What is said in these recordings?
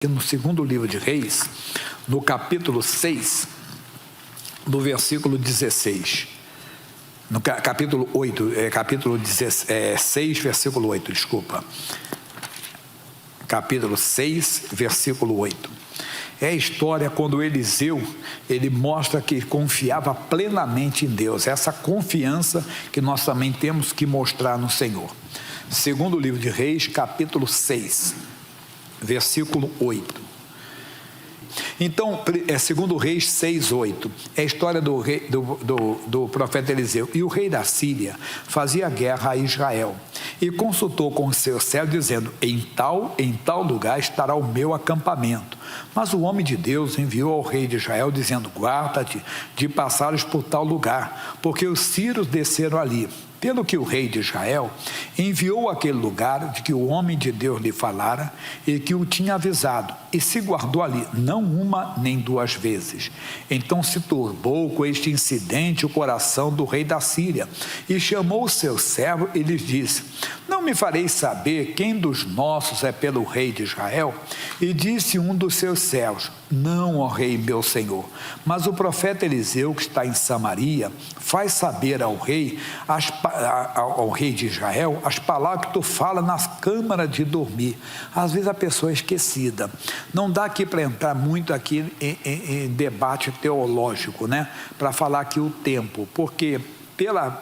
No segundo livro de Reis, no capítulo 6, no versículo 16. No capítulo 8, capítulo 6, versículo 8, desculpa. Capítulo 6, versículo 8. É a história quando Eliseu, ele mostra que confiava plenamente em Deus. Essa confiança que nós também temos que mostrar no Senhor. Segundo livro de Reis, capítulo 6, versículo 8. Então, segundo Reis 6, 8, é a história do profeta Eliseu. E o rei da Síria fazia guerra a Israel e consultou com os seus servos, dizendo: em tal lugar estará o meu acampamento. Mas o homem de Deus enviou ao rei de Israel, dizendo: guarda-te de passares por tal lugar, porque os sírios desceram ali. Pelo que o rei de Israel enviou àquele lugar de que o homem de Deus lhe falara e que o tinha avisado, e se guardou ali, não uma nem duas vezes. Então se turbou com este incidente o coração do rei da Síria, e chamou o seu servo e lhes disse: não me fareis saber quem dos nossos é pelo rei de Israel? E disse um dos seus servos: não, ó rei meu senhor, mas o profeta Eliseu, que está em Samaria, faz saber ao rei de Israel as palavras que tu fala nas câmaras de dormir. Às vezes a pessoa é esquecida. Não dá aqui para entrar muito aqui em debate teológico, né? Para falar aqui o tempo, porque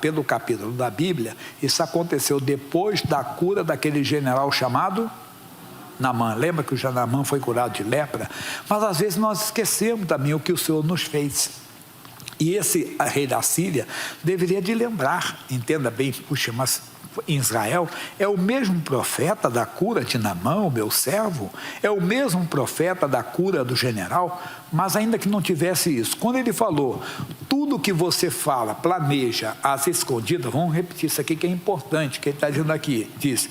pelo capítulo da Bíblia, isso aconteceu depois da cura daquele general chamado Naamã. Lembra que o Naamã foi curado de lepra? Mas às vezes nós esquecemos também o que o Senhor nos fez. E esse rei da Síria deveria de lembrar, entenda bem, puxa, mas em Israel é o mesmo profeta da cura de Naamã, o meu servo, é o mesmo profeta da cura do general, mas ainda que não tivesse isso, quando ele falou, tudo que você fala, planeja às escondidas, vamos repetir isso aqui que é importante, que ele está dizendo aqui, diz,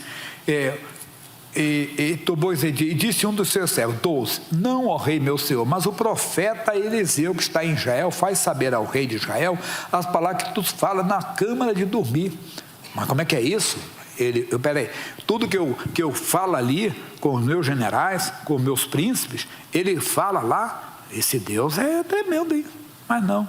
E disse um dos seus servos: 12, não, ó rei meu senhor, mas o profeta Eliseu, que está em Israel, faz saber ao rei de Israel as palavras que tu fala na câmara de dormir. Mas como é que é isso? Peraí, tudo que eu falo ali com os meus generais, com os meus príncipes, ele fala lá, esse Deus é tremendo, hein? Mas não.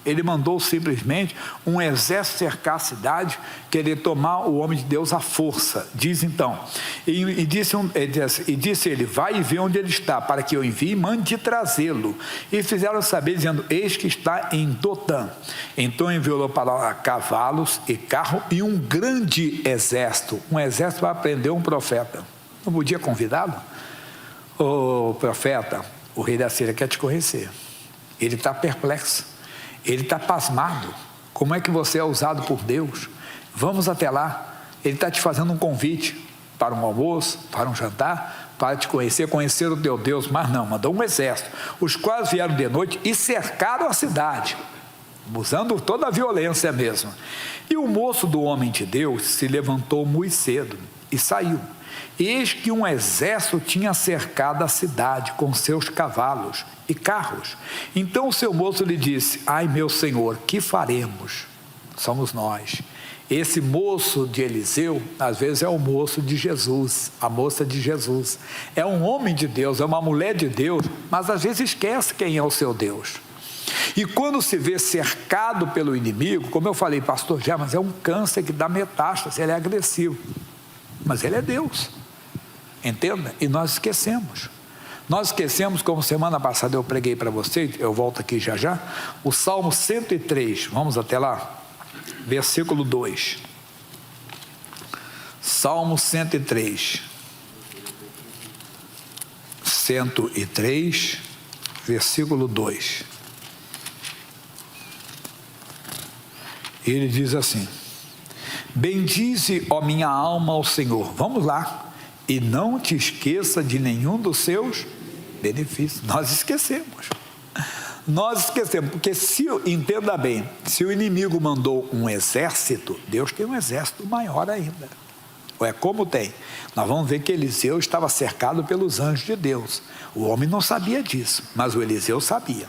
Ele mandou simplesmente um exército cercar a cidade, querer tomar o homem de Deus à força. Diz então, e disse ele: vai e vê onde ele está, para que eu envie e mande trazê-lo. E fizeram saber, dizendo: eis que está em Dotã. Então enviou para lá cavalos e carro e um grande exército. Um exército para prender um profeta. Não podia convidá-lo? Ô profeta, o rei da Síria quer te conhecer. Ele está perplexo. Ele está pasmado. Como é que você é usado por Deus? Vamos até lá. Ele está te fazendo um convite para um almoço, para um jantar, para te conhecer o teu Deus. Mas não, mandou um exército, os quais vieram de noite e cercaram a cidade, usando toda a violência mesmo. E o moço do homem de Deus se levantou muito cedo e saiu. Eis que um exército tinha cercado a cidade com seus cavalos e carros. Então o seu moço lhe disse: ai meu senhor, que faremos? Somos nós. Esse moço de Eliseu, às vezes é o moço de Jesus, a moça de Jesus. É um homem de Deus, é uma mulher de Deus, mas às vezes esquece quem é o seu Deus. E quando se vê cercado pelo inimigo, como eu falei, pastor Jé, mas é um câncer que dá metástase, ele é agressivo. Mas ele é Deus, entenda? E nós esquecemos. Nós esquecemos, como semana passada eu preguei para vocês, eu volto aqui já já, o Salmo 103, vamos até lá, versículo 2. Salmo 103, versículo 2. Ele diz assim: bendize, ó minha alma, ao Senhor. Vamos lá. E não te esqueça de nenhum dos seus benefícios. Nós esquecemos, porque entenda bem, se o inimigo mandou um exército, Deus tem um exército maior ainda. É como tem. Nós vamos ver que Eliseu estava cercado pelos anjos de Deus. O homem não sabia disso, mas o Eliseu sabia.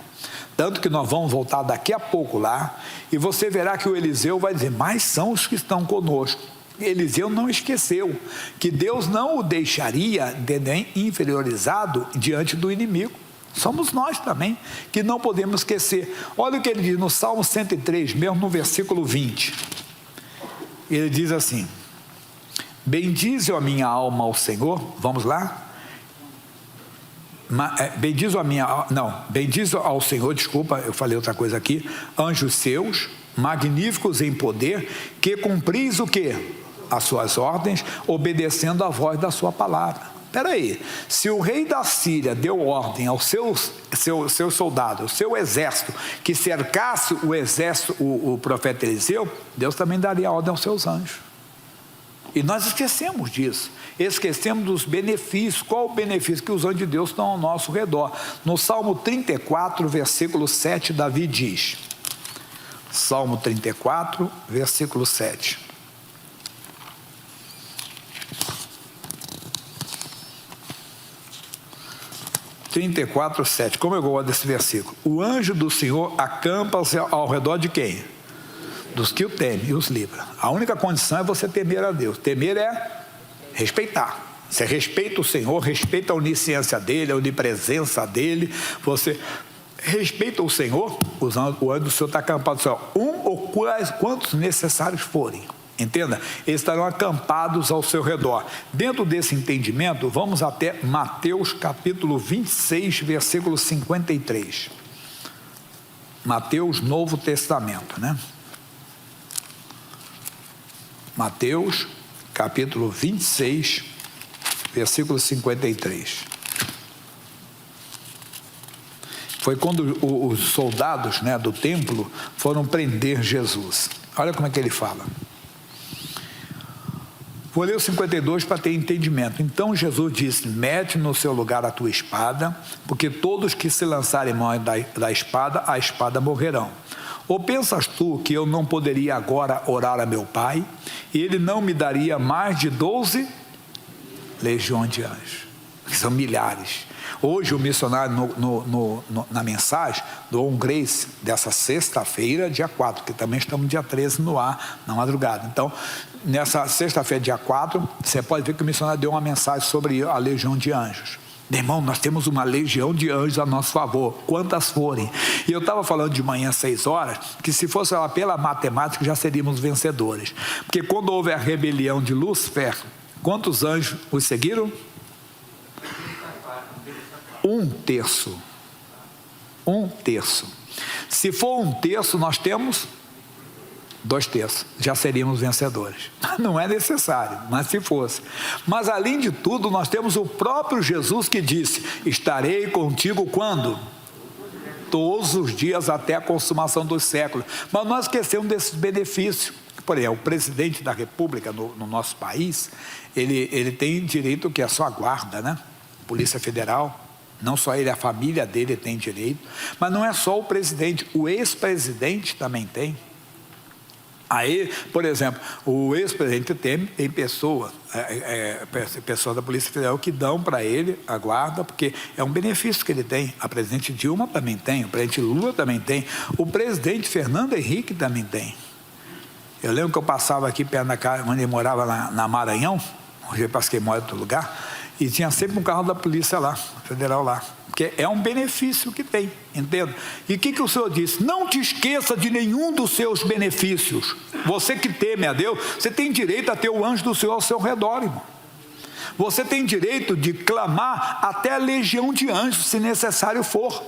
Tanto que nós vamos voltar daqui a pouco lá, e você verá que o Eliseu vai dizer: mais são os que estão conosco Eliseu não esqueceu que Deus não o deixaria nem inferiorizado diante do inimigo. Somos nós também que não podemos esquecer. Olha o que ele diz no Salmo 103, mesmo no versículo 20. Ele diz assim: bendize a minha alma ao Senhor. Vamos lá? Bendize ao Senhor, desculpa, eu falei outra coisa aqui. Anjos seus, magníficos em poder, que cumpris o quê? As suas ordens, obedecendo a voz da sua palavra. Espera aí, se o rei da Síria deu ordem aos seus soldados, ao seu exército, que cercasse o exército, o profeta Eliseu, Deus também daria ordem aos seus anjos. E nós esquecemos disso, esquecemos dos benefícios. Qual o benefício? Que os anjos de Deus estão ao nosso redor. No Salmo 34, versículo 7, Davi diz, Salmo 34, versículo 7. 34, 7. Como eu gosto desse versículo. O anjo do Senhor acampa-se ao redor de quem? Dos que o temem e os livra. A única condição é você temer a Deus. Temer é respeitar. Você respeita o Senhor, respeita a onisciência dele, a onipresença dele. Você respeita o Senhor, o anjo do Senhor está acampado no céu. Ou quantos necessários forem. Entenda? Eles estarão acampados ao seu redor. Dentro desse entendimento, vamos até Mateus capítulo 26, versículo 53. Mateus, Novo Testamento, né? Mateus capítulo 26, versículo 53. Foi quando os soldados, né, do templo foram prender Jesus. Olha como é que ele fala. Vou ler o 52 para ter entendimento. Então Jesus disse: mete no seu lugar a tua espada, porque todos que se lançarem mão da espada, a espada morrerão. Ou pensas tu que eu não poderia agora orar a meu Pai, e Ele não me daria mais de 12 legiões de anjos, que são milhares. Hoje o missionário na mensagem do On Grace dessa sexta-feira, dia 4, que também estamos dia 13 no ar, na madrugada. Então, nessa sexta-feira, dia 4, você pode ver que o missionário deu uma mensagem sobre a legião de anjos. Meu irmão, nós temos uma legião de anjos a nosso favor, quantas forem. E eu estava falando de manhã às 6 horas, que se fosse pela matemática já seríamos vencedores. Porque quando houve a rebelião de Lúcifer, quantos anjos os seguiram? 1/3. 1/3. Se for 1/3, nós temos 2/3. Já seríamos vencedores. Não é necessário, mas se fosse. Mas além de tudo, nós temos o próprio Jesus que disse: estarei contigo quando? Todos os dias até a consumação dos séculos. Mas nós esquecemos desses benefícios. Por exemplo, o presidente da República no nosso país, ele tem direito que é só a guarda, né? Polícia Federal. Não só ele, a família dele tem direito. Mas não é só o presidente, o ex-presidente também tem. Aí, por exemplo, o ex-presidente tem pessoas da Polícia Federal que dão para ele a guarda, porque é um benefício que ele tem. A presidente Dilma também tem, o presidente Lula também tem, o presidente Fernando Henrique também tem. Eu lembro que eu passava aqui perto da casa, onde ele morava na Maranhão, hoje eu passei em outro lugar, e tinha sempre um carro da polícia lá, federal lá, porque é um benefício que tem, entende? E o que o Senhor disse? Não te esqueça de nenhum dos seus benefícios. Você que teme a Deus, você tem direito a ter o anjo do Senhor ao seu redor, irmão. Você tem direito de clamar até a legião de anjos, se necessário for.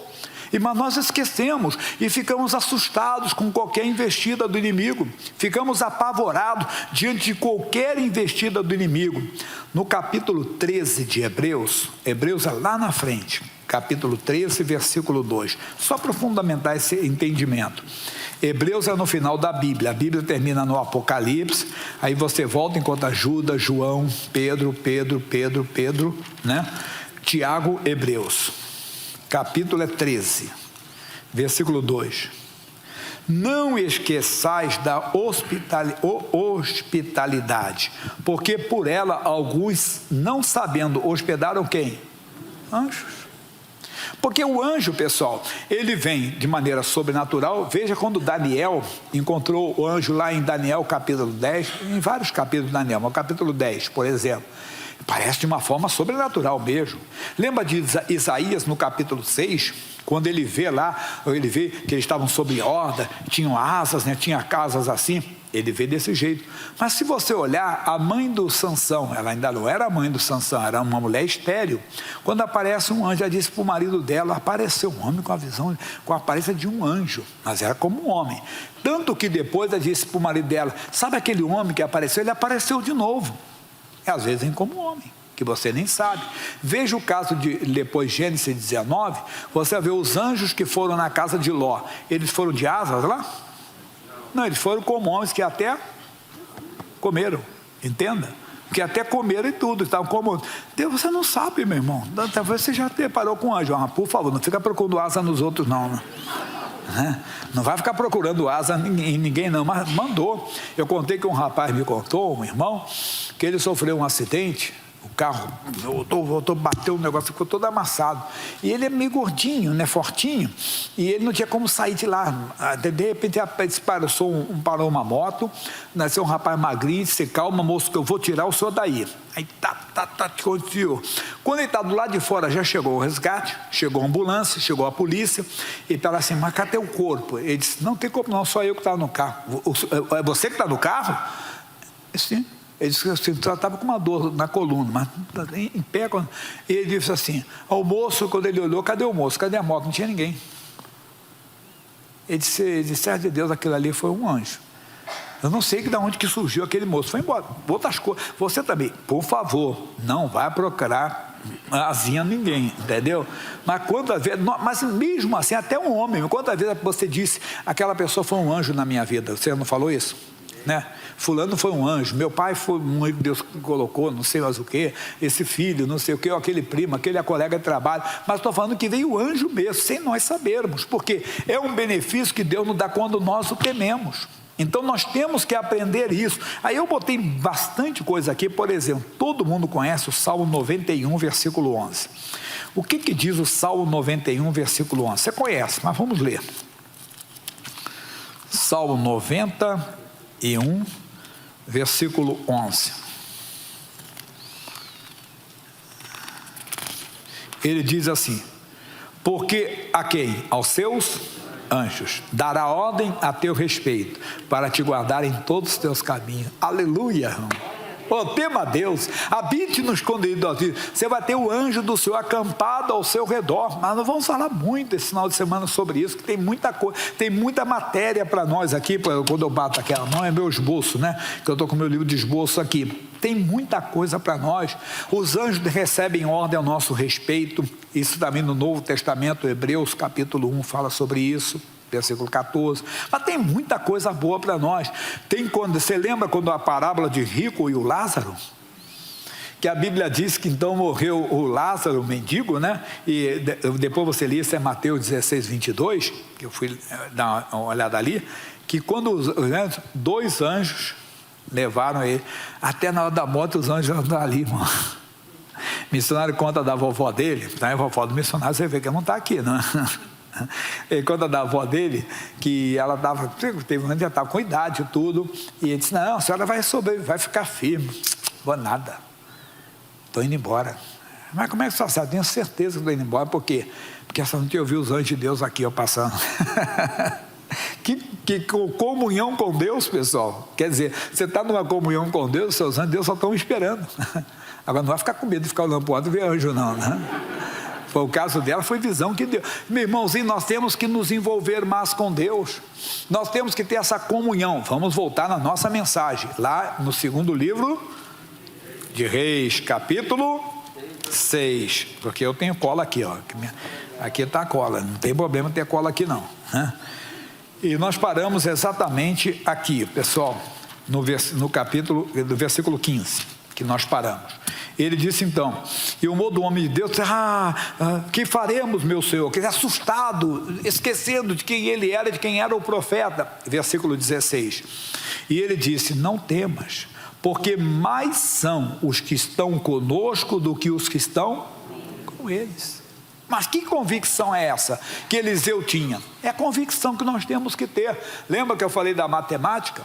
Mas nós esquecemos e ficamos assustados com qualquer investida do inimigo. Ficamos apavorados diante de qualquer investida do inimigo. No capítulo 13 de Hebreus é lá na frente, capítulo 13, versículo 2. Só para fundamentar esse entendimento. Hebreus é no final da Bíblia. A Bíblia termina no Apocalipse. Aí você volta e encontra Judas, João, Pedro, né? Tiago, Hebreus. Capítulo 13, versículo 2. Não esqueçais da hospitalidade, porque por ela alguns, não sabendo, hospedaram quem? Anjos. Porque o anjo, pessoal, ele vem de maneira sobrenatural. Veja quando Daniel encontrou o anjo lá em Daniel capítulo 10, em vários capítulos de Daniel, mas o capítulo 10, por exemplo, parece de uma forma sobrenatural mesmo. Lembra de Isaías no capítulo 6, quando ele vê lá, ele vê que eles estavam sob horda, tinham asas, né, tinha casas assim, ele vê desse jeito. Mas se você olhar, a mãe do Sansão, ela ainda não era a mãe do Sansão, era uma mulher estéril. Quando aparece um anjo, ela disse para o marido dela, apareceu um homem com a visão, com a aparência de um anjo, mas era como um homem. Tanto que depois ela disse para o marido dela, sabe aquele homem que apareceu? Ele apareceu de novo. E às vezes vem como homem, que você nem sabe. Veja o caso de depois Gênesis 19, você vai ver os anjos que foram na casa de Ló. Eles foram de asas lá? Não, eles foram como homens que até comeram, entenda? Que até comeram e tudo, estavam como... Deus, você não sabe, meu irmão. Talvez você já deparou com um anjo. Por favor, não fica procurando asa nos outros não, né? Não vai ficar procurando asa em ninguém não, mas mandou. Eu contei que um rapaz me contou, um irmão, que ele sofreu um acidente, o carro bateu, um negócio, ficou todo amassado, e ele é meio gordinho, né, fortinho, e ele não tinha como sair de lá. De repente parou uma moto, nasceu um rapaz magrinho, disse, calma moço, que eu vou tirar o senhor daí. Aí continuou. Quando ele está do lado de fora, já chegou o resgate, chegou a ambulância, chegou a polícia, e fala assim, mas cadê o corpo? Ele disse, não tem corpo não, só eu que estava no carro. É você que está no carro? Sim. Ele disse que estava com uma dor na coluna, mas em pé. E ele disse assim, ao moço, quando ele olhou, cadê o moço? Cadê a moto? Não tinha ninguém. Ele disse, de Deus, aquilo ali foi um anjo. Eu não sei de onde que surgiu aquele moço. Foi embora. Outras coisas. Você também, por favor, não vai procurar asinha ninguém, entendeu? Mas quantas vezes, mas mesmo assim, até um homem, quantas vezes você disse, aquela pessoa foi um anjo na minha vida? Você não falou isso? Né? Fulano foi um anjo, meu pai foi um anjo que Deus colocou, não sei mais o que, esse filho, não sei o que, aquele primo, aquele colega de trabalho, mas estou falando que veio o anjo mesmo, sem nós sabermos, porque é um benefício que Deus nos dá quando nós o tememos. Então nós temos que aprender isso. Aí eu botei bastante coisa aqui, por exemplo, todo mundo conhece o Salmo 91, versículo 11. O que diz o Salmo 91, versículo 11? Você conhece, mas vamos ler. Salmo 91, versículo 11. Ele diz assim, porque a quem? Aos seus anjos dará ordem a teu respeito, para te guardar em todos os teus caminhos. Aleluia, irmão. Oh, tema a Deus, habite no escondido do Altíssimo. Você vai ter o anjo do Senhor acampado ao seu redor. Mas não vamos falar muito esse final de semana sobre isso, que tem muita coisa, tem muita matéria para nós aqui. Quando eu bato aquela mão, é meu esboço, né? Que eu estou com meu livro de esboço aqui. Tem muita coisa para nós. Os anjos recebem ordem ao nosso respeito. Isso também no Novo Testamento, Hebreus capítulo 1 fala sobre isso. Versículo 14, mas tem muita coisa boa para nós. Você lembra quando a parábola de rico e o Lázaro? Que a Bíblia diz que então morreu o Lázaro, o mendigo, né? E depois você lê, isso é Mateus 16, 22, que eu fui dar uma olhada ali, que quando dois anjos levaram ele, até na hora da morte os anjos andaram ali, irmão. Missionário conta da vovó dele, tá? A vovó do missionário, você vê que não está aqui, não é? Ele conta da avó dele, que ela teve um ano, já estava com idade e tudo, e ele disse, não, a senhora vai sobreviver, vai ficar firme. Vou nada, estou indo embora. Mas como é que a senhora sabe? Tenho certeza que estou indo embora. Por quê? Porque a senhora não tinha ouvido os anjos de Deus aqui, ó, passando. Que comunhão com Deus, pessoal. Quer dizer, você está numa comunhão com Deus, os seus anjos de Deus só estão esperando. Agora não vai ficar com medo de ficar olhando para o lado e ver anjo não, né? Foi o caso dela, foi visão que deu. Meu irmãozinho, nós temos que nos envolver mais com Deus. Nós temos que ter essa comunhão. Vamos voltar na nossa mensagem. Lá no segundo livro de Reis, capítulo 6. Porque eu tenho cola aqui, ó. Aqui está a cola. Não tem problema ter cola aqui não. E nós paramos exatamente aqui, pessoal. No capítulo, do versículo 15. Que nós paramos. Ele disse então, e o modo do homem de Deus, que faremos, meu Senhor? Que assustado, esquecendo de quem ele era, de quem era o profeta. Versículo 16. E ele disse, não temas, porque mais são os que estão conosco do que os que estão com eles. Mas que convicção é essa que Eliseu tinha? É a convicção que nós temos que ter. Lembra que eu falei da matemática?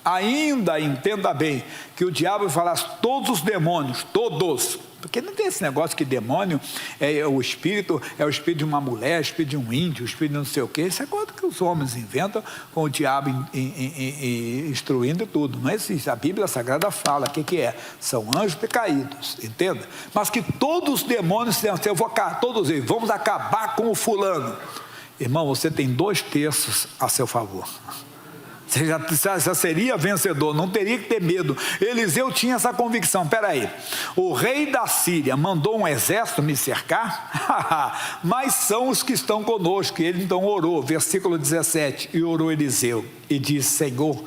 Ainda entenda bem que o diabo falasse todos os demônios, todos, porque não tem esse negócio que demônio é o espírito de uma mulher, o espírito de um índio, o espírito de não sei o quê. Isso é coisa que os homens inventam com o diabo instruindo tudo. Não existe. A Bíblia Sagrada fala que é? São anjos decaídos, entenda? Mas que todos os demônios, eu vou todos eles, vamos acabar com o fulano. Irmão, você tem 2/3 a seu favor. Você já seria vencedor, não teria que ter medo. Eliseu tinha essa convicção. Espera aí, o rei da Síria mandou um exército me cercar? Mas são os que estão conosco. Ele então orou, versículo 17, e orou Eliseu e disse: Senhor,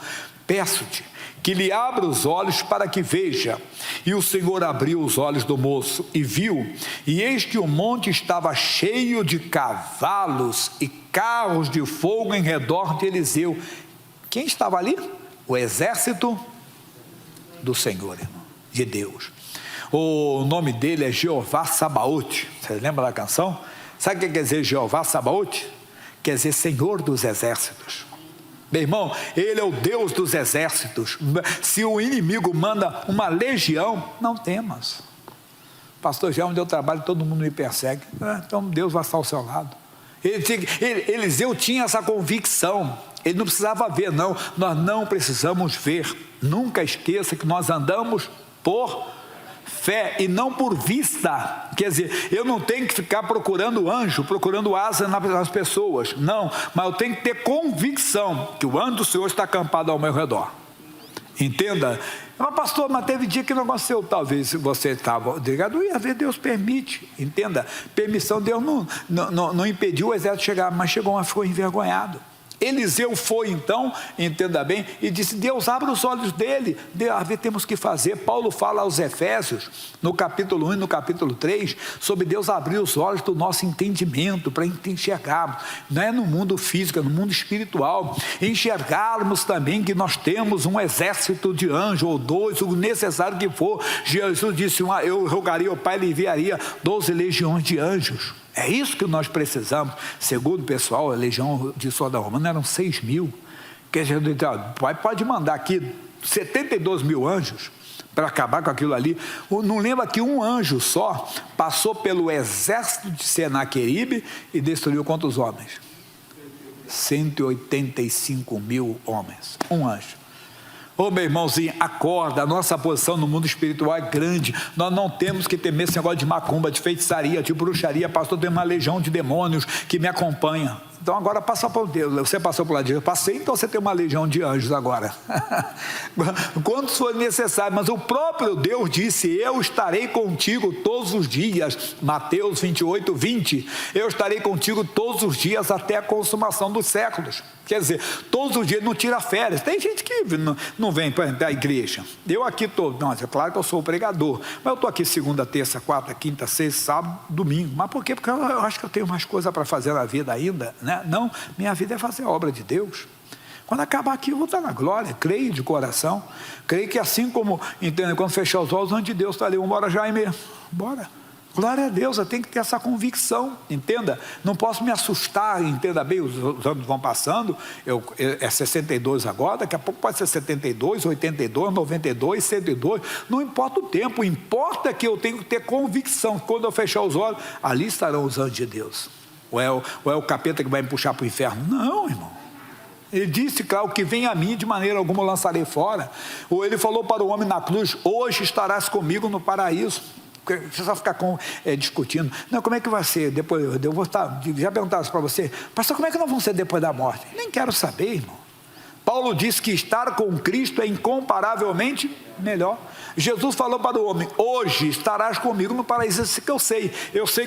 peço-te que lhe abra os olhos para que veja. E o Senhor abriu os olhos do moço e viu, e eis que o monte estava cheio de cavalos e carros de fogo em redor de Eliseu. Quem estava ali? O exército do Senhor, irmão, de Deus. O nome dele é Jeová Sabaote. Você lembra da canção? Sabe o que quer dizer Jeová Sabaote? Quer dizer Senhor dos exércitos. Meu irmão, ele é o Deus dos exércitos. Se o inimigo manda uma legião, não temas. Pastor, já onde eu trabalho todo mundo me persegue. Então Deus vai estar ao seu lado. Eliseu tinha essa convicção. Ele não precisava ver, não. Nós não precisamos ver. Nunca esqueça que nós andamos por fé e não por vista. Quer dizer, eu não tenho que ficar procurando anjo, procurando asa nas pessoas. Não, mas eu tenho que ter convicção que o anjo do Senhor está acampado ao meu redor. Entenda? Mas pastor, mas teve dia que não aconteceu. Talvez você estava ligado, e às vezes Deus permite. Entenda? Permissão, Deus não impediu o exército de chegar, mas chegou, mas ficou envergonhado. Eliseu foi então, entenda bem, e disse: Deus, abre os olhos dele. Temos que fazer. Paulo fala aos Efésios, no capítulo 1 e no capítulo 3, sobre Deus abrir os olhos do nosso entendimento, para enxergarmos, não é no mundo físico, é no mundo espiritual, enxergarmos também que nós temos um exército de anjos, ou 2, o necessário que for. Jesus disse: eu rogaria ao Pai, ele enviaria 12 legiões de anjos. É isso que nós precisamos. Segundo o pessoal, a legião de Soldado Romano eram 6.000. Quer dizer, o Pai pode mandar aqui 72 mil anjos para acabar com aquilo ali. Não lembra que um anjo só passou pelo exército de Senaqueribe e destruiu quantos homens? 185 mil homens. Um anjo. Ô meu irmãozinho, acorda, a nossa posição no mundo espiritual é grande. Nós não temos que temer esse negócio de macumba, de feitiçaria, de bruxaria. Pastor, tem uma legião de demônios que me acompanha. Então agora passa por Deus. Você passou por lá de Deus, passei, então você tem uma legião de anjos agora. Quantos for necessário, mas o próprio Deus disse: eu estarei contigo todos os dias. Mateus 28, 20. Eu estarei contigo todos os dias até a consumação dos séculos. Quer dizer, todos os dias, não tira férias. Tem gente que não vem para a igreja. Eu aqui estou, não, é claro que eu sou o pregador, mas eu estou aqui segunda, terça, quarta, quinta, sexta, sábado, domingo. Mas por quê? Porque eu acho que eu tenho mais coisa para fazer na vida ainda, né? Não, minha vida é fazer a obra de Deus. Quando acabar aqui eu vou estar na glória, creio de coração. Creio que assim como, entende, quando fechar os olhos, onde Deus está ali, bora Jaime, bora. Glória a Deus, eu tenho que ter essa convicção, entenda? Não posso me assustar, entenda bem, os anos vão passando, é 62 agora, daqui a pouco pode ser 72, 82, 92, 102, não importa o tempo, importa que eu tenho que ter convicção, que quando eu fechar os olhos, ali estarão os anjos de Deus. Ou é o capeta que vai me puxar para o inferno? Não, irmão. Ele disse, claro, que vem a mim, de maneira alguma eu lançarei fora. Ou ele falou para o homem na cruz: hoje estarás comigo no paraíso. Você só ficar discutindo. Não, como é que vai ser depois? Eu vou estar, já perguntaram para você: pastor, como é que nós vamos ser depois da morte? Nem quero saber, irmão. Paulo disse que estar com Cristo é incomparavelmente melhor. Jesus falou para o homem: hoje estarás comigo no paraíso. Isso que eu sei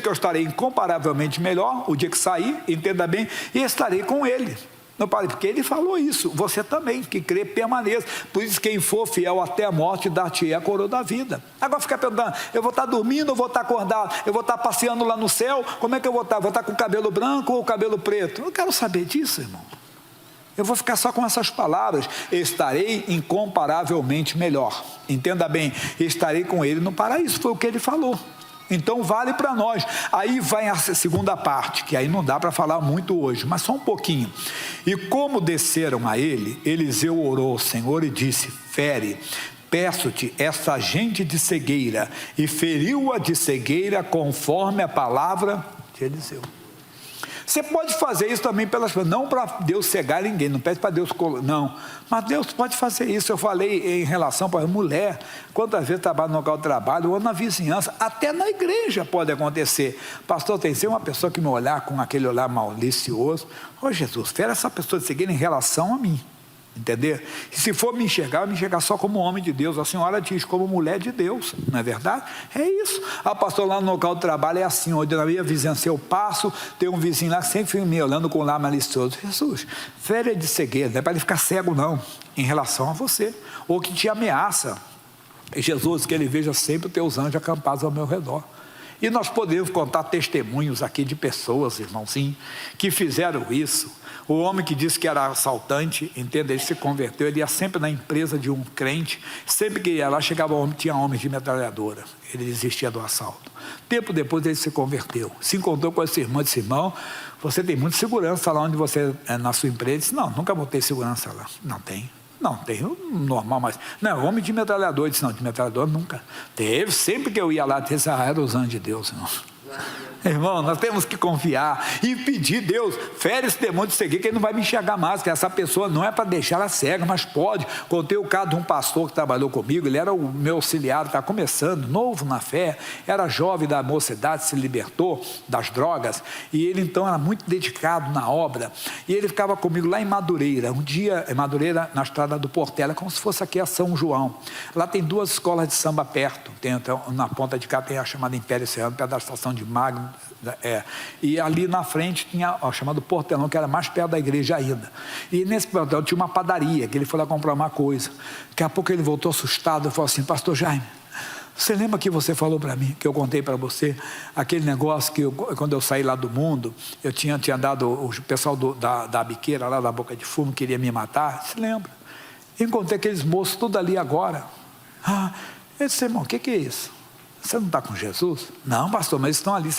que eu estarei incomparavelmente melhor o dia que sair, entenda bem, e estarei com ele. Não pare, porque ele falou isso. Você também, que crê, permaneça. Por isso, quem for fiel até a morte, dar-te a coroa da vida. Agora fica perguntando: eu vou estar dormindo ou vou estar acordado? Eu vou estar passeando lá no céu? Como é que eu vou estar? Vou estar com o cabelo branco ou o cabelo preto? Eu não quero saber disso, irmão. Eu vou ficar só com essas palavras: estarei incomparavelmente melhor. Entenda bem, estarei com ele no paraíso. Foi o que ele falou. Então vale para nós. Aí vai a segunda parte, que aí não dá para falar muito hoje, mas só um pouquinho. E como desceram a ele, Eliseu orou ao Senhor e disse: fere, peço-te, essa gente de cegueira. E feriu-a de cegueira conforme a palavra de Eliseu. Você pode fazer isso também pelas pessoas, não para Deus cegar ninguém, não pede para Deus, não, mas Deus pode fazer isso. Eu falei em relação para a mulher, quantas vezes trabalha no local de trabalho, ou na vizinhança, até na igreja pode acontecer. Pastor, tem que ser uma pessoa que me olhar com aquele olhar malicioso, Jesus, fere essa pessoa de cegueira em relação a mim. Entender? E se for me enxergar só como homem de Deus. A senhora diz, como mulher de Deus, não é verdade? É isso. A pastor lá no local de trabalho é assim, onde na minha vizinhança eu passo, tem um vizinho lá que sempre fica me olhando com o olhar malicioso. Jesus, fere de cegueira, não é para ele ficar cego não, em relação a você, ou que te ameaça. Jesus, que ele veja sempre os teus anjos acampados ao meu redor. E nós podemos contar testemunhos aqui de pessoas, irmãozinho, que fizeram isso. O homem que disse que era assaltante, entende? Ele se converteu, ele ia sempre na empresa de um crente, sempre que ia lá, chegava homem, tinha homens de metralhadora, ele desistia do assalto. Tempo depois ele se converteu, se encontrou com esse irmão, disse: irmão, você tem muita segurança lá onde você é, na sua empresa. Ele disse: não, nunca botei segurança lá. Não tem. Não, tem normal, mas não, homem de metralhador. Ele disse: não, de metralhador nunca. Teve, sempre que eu ia lá, era os anjos de Deus, irmão. Irmão, nós temos que confiar e pedir: Deus, fere esse demônio de cegueira, que ele não vai me enxergar mais, que essa pessoa não é para deixar ela cega, mas pode. Contei o caso de um pastor que trabalhou comigo, ele era o meu auxiliar, está começando, novo na fé, era jovem da mocidade, se libertou das drogas, e ele então era muito dedicado na obra, e ele ficava comigo lá em Madureira, um dia, em Madureira, na estrada do Portela, como se fosse aqui a São João. Lá tem 2 escolas de samba perto, tem, então, na ponta de cá tem a chamada Império Serrano, perto da estação de Magno, e ali na frente tinha o chamado Portelão, que era mais perto da igreja ainda. E nesse portão tinha uma padaria, que ele foi lá comprar uma coisa. Daqui a pouco ele voltou assustado e falou assim: pastor Jaime, você lembra que você falou para mim, que eu contei para você, aquele negócio que quando eu saí lá do mundo, eu tinha dado, o pessoal da biqueira lá da Boca de Fumo queria me matar? Você lembra? Encontrei aqueles moços tudo ali agora. Eu disse: irmão, o que é isso? Você não está com Jesus? Não, pastor, mas eles estão ali.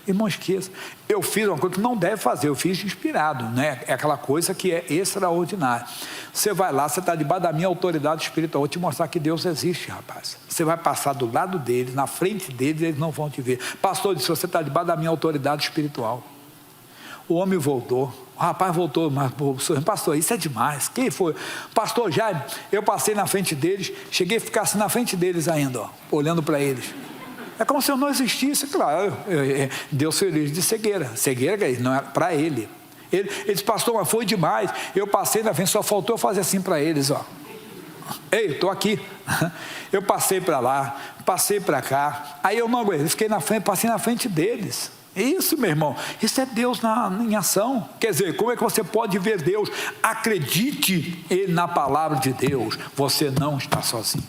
Irmão, esqueça. Eu fiz uma coisa que não deve fazer, eu fiz inspirado, né? É aquela coisa que é extraordinária. Você vai lá, você está debaixo da minha autoridade espiritual. Vou te mostrar que Deus existe, rapaz. Você vai passar do lado deles, na frente deles, eles não vão te ver. Pastor disse: você está debaixo da minha autoridade espiritual. O homem voltou, o rapaz voltou, mas pastor, isso é demais. Quem foi? Pastor Jaime, eu passei na frente deles, cheguei a ficar assim na frente deles ainda, ó, olhando para eles. É como se eu não existisse, claro. Deus feliz de cegueira não é para ele. Ele disse: pastor, mas foi demais. Eu passei na frente, só faltou eu fazer assim para eles, ó. Ei, estou aqui. Eu passei para lá, passei para cá. Aí eu não aguentei, fiquei na frente, passei na frente deles. Isso, meu irmão, isso é Deus em ação. Quer dizer, como é que você pode ver Deus? Acredite na palavra de Deus, você não está sozinho.